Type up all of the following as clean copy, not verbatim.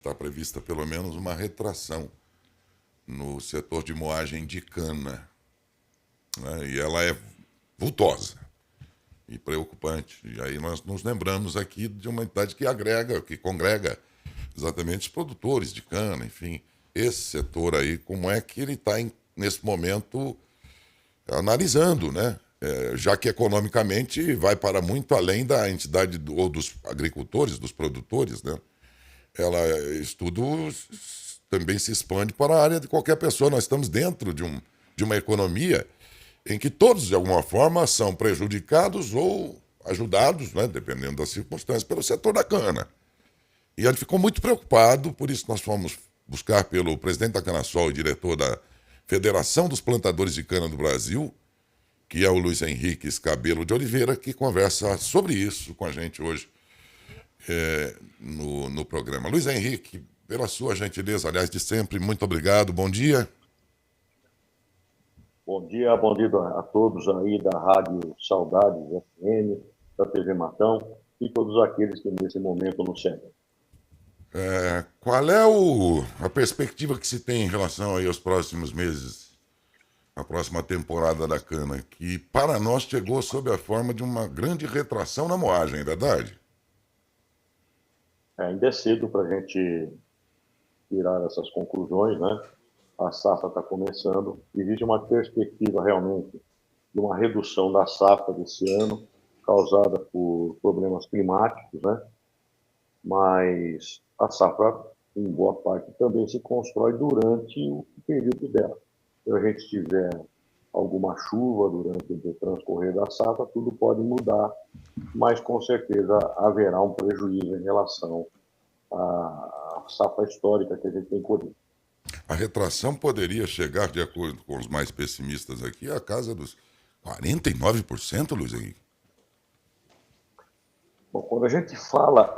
está prevista pelo menos uma retração no setor de moagem de cana, né? E ela é vultosa e preocupante. E aí nós nos lembramos aqui de uma entidade que agrega, que congrega exatamente os produtores de cana, enfim. Esse setor aí, como é que ele está, nesse momento, analisando, né? Já que economicamente vai para muito além da entidade ou dos agricultores, dos produtores, né? Ela, estudo também se expande para a área de qualquer pessoa. Nós estamos dentro de uma economia em que todos, de alguma forma, são prejudicados ou ajudados, né, dependendo das circunstâncias, pelo setor da cana. E ele ficou muito preocupado, por isso nós fomos buscar pelo presidente da Canasol e diretor da Federação dos Plantadores de Cana do Brasil, que é o Luiz Henrique Scabelo de Oliveira, que conversa sobre isso com a gente hoje no programa. Luiz Henrique, pela sua gentileza, aliás, de sempre, muito obrigado, bom dia. Bom dia a todos aí da Rádio Saudades FM, da TV Matão e todos aqueles que nesse momento nos seguem. Qual é a perspectiva que se tem em relação aí aos próximos meses, a próxima temporada da cana, que para nós chegou sob a forma de uma grande retração na moagem, é verdade? Ainda é cedo para a gente tirar essas conclusões, né? A safra está começando, existe uma perspectiva realmente de uma redução da safra desse ano, causada por problemas climáticos, né? Mas a safra, em boa parte, também se constrói durante o período dela. Se a gente tiver alguma chuva durante o transcorrer da safra, tudo pode mudar, mas com certeza haverá um prejuízo em relação à safra histórica que a gente tem colhido. A retração poderia chegar, de acordo com os mais pessimistas aqui, à casa dos 49%, Luiz Henrique. Bom, quando a gente fala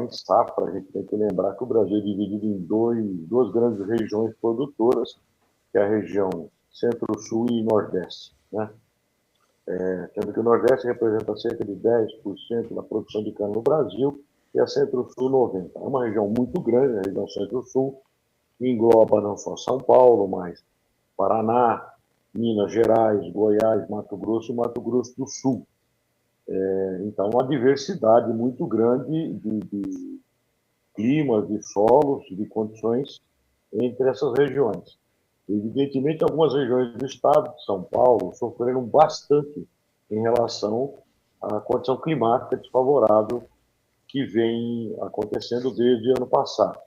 em safra, a gente tem que lembrar que o Brasil é dividido em duas grandes regiões produtoras, que é a região Centro-Sul e Nordeste, né? Sendo que o Nordeste representa cerca de 10% da produção de cana no Brasil e a Centro-Sul 90%. É uma região muito grande, a região Centro-Sul, que engloba não só São Paulo, mas Paraná, Minas Gerais, Goiás, Mato Grosso e Mato Grosso do Sul. Então, uma diversidade muito grande de climas, de solos, de condições entre essas regiões. Evidentemente, algumas regiões do estado de São Paulo sofreram bastante em relação à condição climática desfavorável que vem acontecendo desde o ano passado.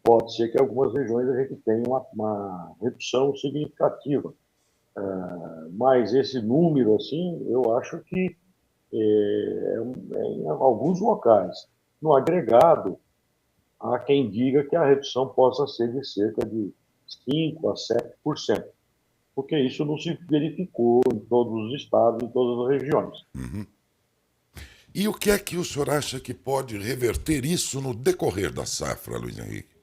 Pode ser que em algumas regiões a gente tenha uma redução significativa, mas esse número, assim, eu acho que em alguns locais. No agregado, há quem diga que a redução possa ser de cerca de 5% a 7%, porque isso não se verificou em todos os estados, em todas as regiões. E o que é que o senhor acha que pode reverter isso no decorrer da safra, Luiz Henrique?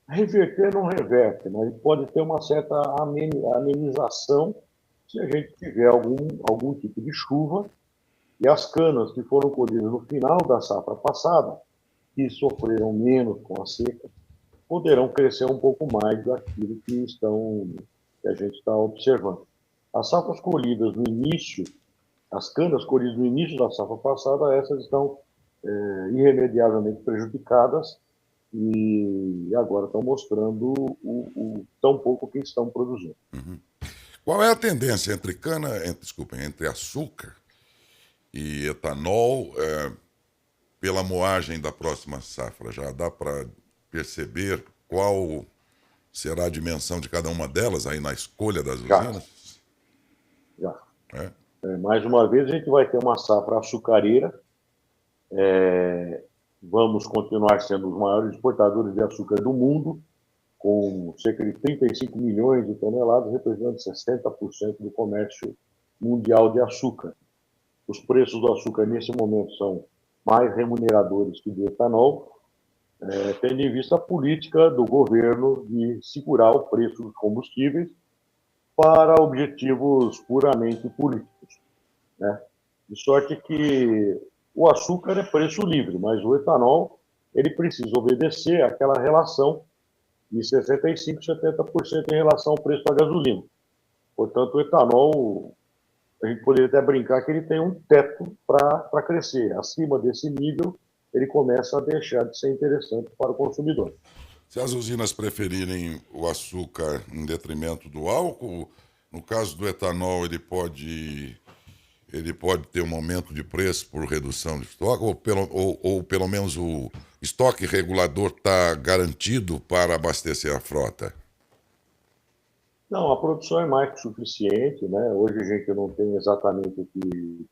Reverter não reverte, mas pode ter uma certa amenização se a gente tiver algum tipo de chuva e as canas que foram colhidas no final da safra passada, que sofreram menos com a seca, poderão crescer um pouco mais daquilo que a gente está observando. As safras colhidas no início, as canas colhidas no início da safra passada, essas estão irremediavelmente prejudicadas e agora estão mostrando o tão pouco que estão produzindo. Qual é a tendência entre açúcar e etanol pela moagem da próxima safra? Já dá para perceber qual será a dimensão de cada uma delas aí na escolha das Já, usinas? já. É? Mais uma vez, a gente vai ter uma safra açucareira. Vamos continuar sendo os maiores exportadores de açúcar do mundo, com cerca de 35 milhões de toneladas, representando 60% do comércio mundial de açúcar. Os preços do açúcar, nesse momento, são mais remuneradores que do etanol, tendo em vista a política do governo de segurar o preço dos combustíveis para objetivos puramente políticos, né? De sorte que o açúcar é preço livre, mas o etanol ele precisa obedecer àquela relação de 65% a 70% em relação ao preço da gasolina. Portanto, o etanol, a gente poderia até brincar que ele tem um teto para crescer. Acima desse nível, ele começa a deixar de ser interessante para o consumidor. Se as usinas preferirem o açúcar em detrimento do álcool, no caso do etanol, ele pode ter um aumento de preço por redução de estoque, ou pelo menos o estoque regulador está garantido para abastecer a frota? Não, a produção é mais que suficiente, né? Hoje a gente não tem exatamente o que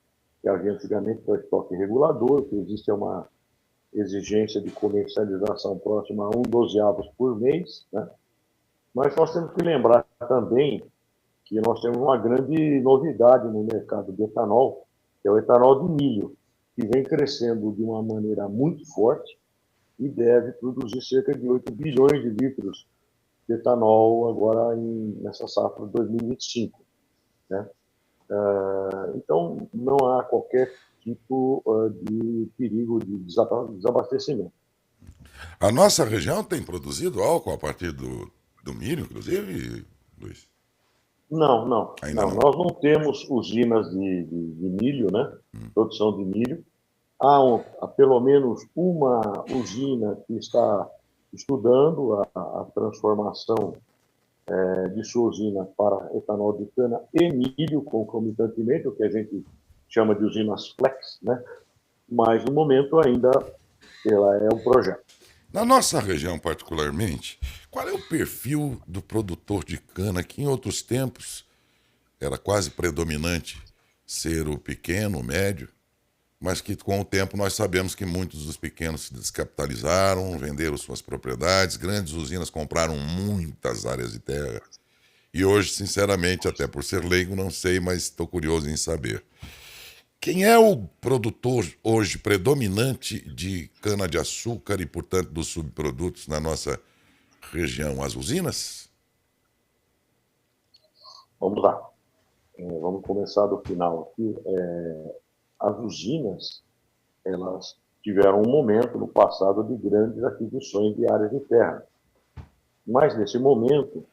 havia antigamente para o estoque regulador, que existe uma exigência de comercialização próxima a 1/12 por mês, né? Mas nós temos que lembrar também que nós temos uma grande novidade no mercado de etanol, que é o etanol de milho, que vem crescendo de uma maneira muito forte e deve produzir cerca de 8 bilhões de litros de etanol agora nessa safra de 2025. Né? Então, não há qualquer tipo de perigo de desabastecimento. A nossa região tem produzido álcool a partir do milho, inclusive, Luiz? Não, não, Ainda não. não. Nós não temos usinas de milho, né? Produção de milho. Há pelo menos uma usina que está estudando a transformação de sua usina para etanol de cana e milho concomitantemente, o que a gente chama de usinas flex, né? Mas no momento ainda ela é um projeto. Na nossa região, particularmente, qual é o perfil do produtor de cana que em outros tempos era quase predominante ser o pequeno, o médio, mas que com o tempo nós sabemos que muitos dos pequenos se descapitalizaram, venderam suas propriedades, grandes usinas compraram muitas áreas de terra. E hoje, sinceramente, até por ser leigo, não sei, mas estou curioso em saber. Quem é o produtor hoje predominante de cana-de-açúcar e, portanto, dos subprodutos na nossa região? As usinas? Vamos lá. Vamos começar do final aqui. As usinas, elas tiveram um momento no passado de grandes aquisições de áreas de terra. Mas, nesse momento,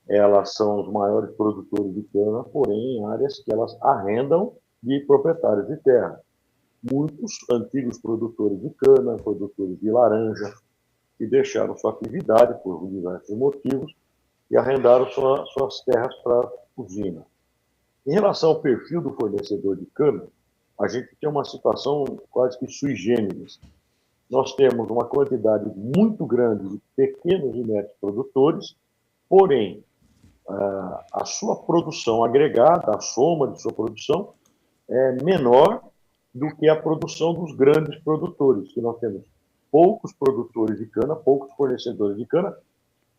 elas são os maiores produtores de cana, porém em áreas que elas arrendam de proprietários de terra. Muitos antigos produtores de cana, produtores de laranja, que deixaram sua atividade por diversos motivos e arrendaram suas terras para usina. Em relação ao perfil do fornecedor de cana, a gente tem uma situação quase que sui generis. Nós temos uma quantidade muito grande de pequenos e médios produtores, porém, a sua produção agregada, a soma de sua produção, é menor do que a produção dos grandes produtores, que nós temos poucos produtores de cana, poucos fornecedores de cana,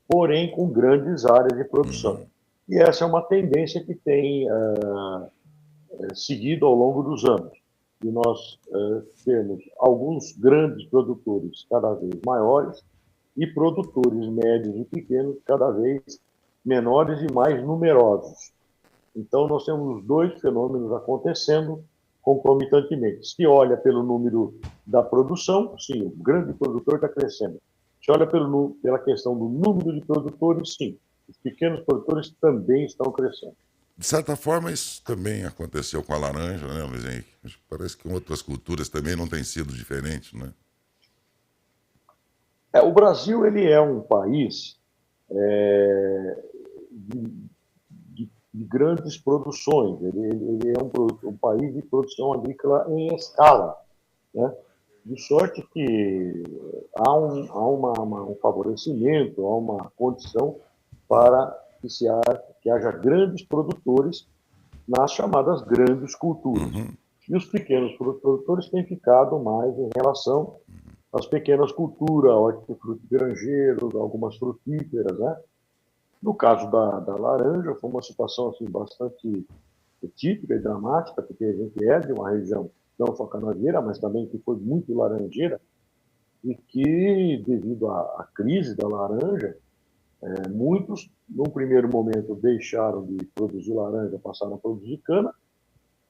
porém com grandes áreas de produção. E essa é uma tendência que tem seguido ao longo dos anos. E nós temos alguns grandes produtores cada vez maiores e produtores médios e pequenos cada vez menores e mais numerosos. Então, nós temos dois fenômenos acontecendo concomitantemente. Se olha pelo número da produção, sim, o grande produtor está crescendo. Se olha pela questão do número de produtores, sim, os pequenos produtores também estão crescendo. De certa forma, isso também aconteceu com a laranja, né, Luiz Henrique? Parece que em outras culturas também não tem sido diferente, né? O Brasil ele é um país de grandes produções, ele é um país de produção agrícola em escala, né? De sorte que há um favorecimento, há uma condição para que haja grandes produtores nas chamadas grandes culturas. E os pequenos produtores têm ficado mais em relação às pequenas culturas, hortifruti granjeiros, algumas frutíferas, né? No caso da laranja, foi uma situação assim, bastante típica e dramática, porque a gente é de uma região não só canaveira, mas também que foi muito laranjeira, e que, devido à crise da laranja, muitos, num primeiro momento, deixaram de produzir laranja, passaram a produzir cana,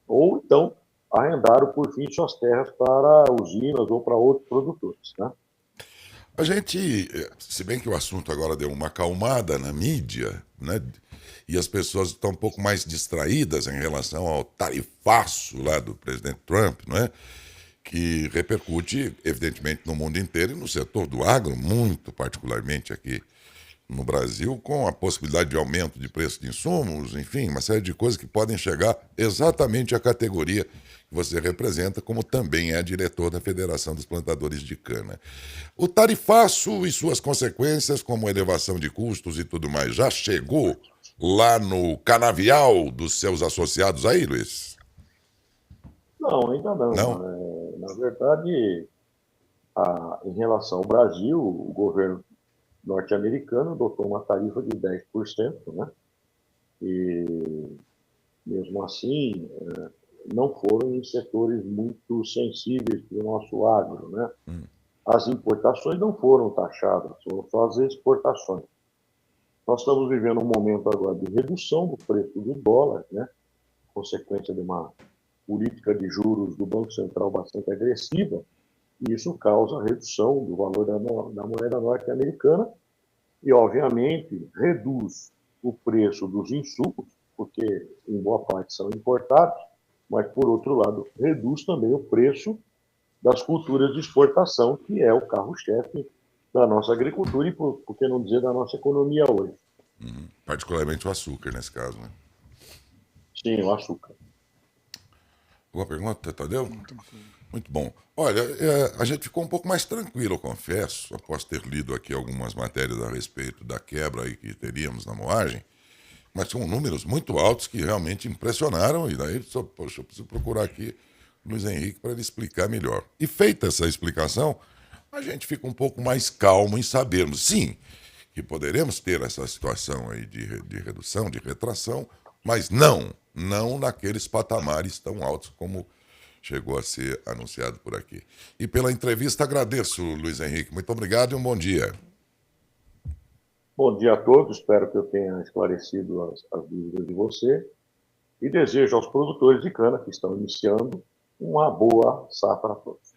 ou então arrendaram, por fim, suas terras para usinas ou para outros produtores, né? A gente, se bem que o assunto agora deu uma acalmada na mídia, né? E as pessoas estão um pouco mais distraídas em relação ao tarifaço lá do presidente Trump, não é? Que repercute, evidentemente, no mundo inteiro e no setor do agro, muito particularmente aqui no Brasil, com a possibilidade de aumento de preço de insumos, enfim, uma série de coisas que podem chegar exatamente à categoria que você representa, como também é diretor da Federação dos Plantadores de Cana. O tarifaço e suas consequências, como elevação de custos e tudo mais, já chegou lá no canavial dos seus associados aí, Luiz? Não, ainda não. Não? Na verdade, em relação ao Brasil, o governo norte-americano adotou uma tarifa de 10%, né? E, mesmo assim, não foram em setores muito sensíveis para o nosso agro, né? As importações não foram taxadas, foram só as exportações. Nós estamos vivendo um momento agora de redução do preço do dólar, né? Consequência de uma política de juros do Banco Central bastante agressiva, e isso causa redução do valor da moeda norte-americana e, obviamente, reduz o preço dos insumos, porque em boa parte são importados, mas, por outro lado, reduz também o preço das culturas de exportação, que é o carro-chefe da nossa agricultura e, por que não dizer, da nossa economia hoje. Particularmente o açúcar, nesse caso, né? Sim, o açúcar. Boa pergunta, Tadeu? Muito bom. Olha, a gente ficou um pouco mais tranquilo, eu confesso, após ter lido aqui algumas matérias a respeito da quebra aí que teríamos na moagem, mas são números muito altos que realmente impressionaram, e daí, poxa, eu preciso procurar aqui o Luiz Henrique para ele explicar melhor. E feita essa explicação, a gente fica um pouco mais calmo em sabermos, sim, que poderemos ter essa situação aí de redução, de retração, mas não naqueles patamares tão altos como chegou a ser anunciado por aqui. E pela entrevista agradeço, Luiz Henrique. Muito obrigado e um bom dia. Bom dia a todos, espero que eu tenha esclarecido as dúvidas de você e desejo aos produtores de cana que estão iniciando uma boa safra a todos.